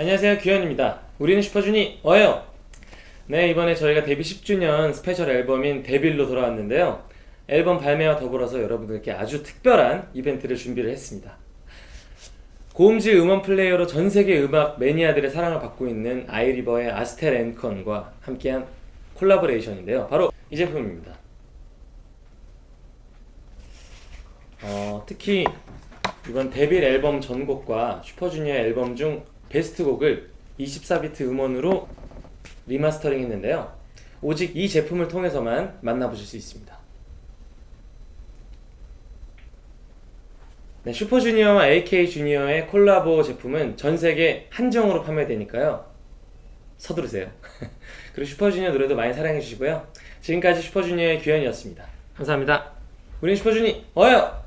안녕하세요, 규현입니다. 우리는 슈퍼주니어예요. 네, 이번에 저희가 데뷔 10주년 스페셜 앨범인 데빌로 돌아왔는데요. 앨범 발매와 더불어서 여러분들께 아주 특별한 이벤트를 준비를 했습니다. 고음질 음원 플레이어로 전세계 음악 매니아들의 사랑을 받고 있는 아이리버의 아스텔 앤컨과 함께한 콜라보레이션인데요. 바로 이 제품입니다. 특히 이번 데빌 앨범 전곡과 슈퍼주니어 앨범 중 베스트 곡을 24비트 음원으로 리마스터링 했는데요. 오직 이 제품을 통해서만 만나보실 수 있습니다. 네, 슈퍼주니어와 AK주니어의 콜라보 제품은 전세계 한정으로 판매되니까요. 서두르세요. 그리고 슈퍼주니어 노래도 많이 사랑해주시고요. 지금까지 슈퍼주니어의 규현이었습니다. 감사합니다. 우린 슈퍼주니어예요!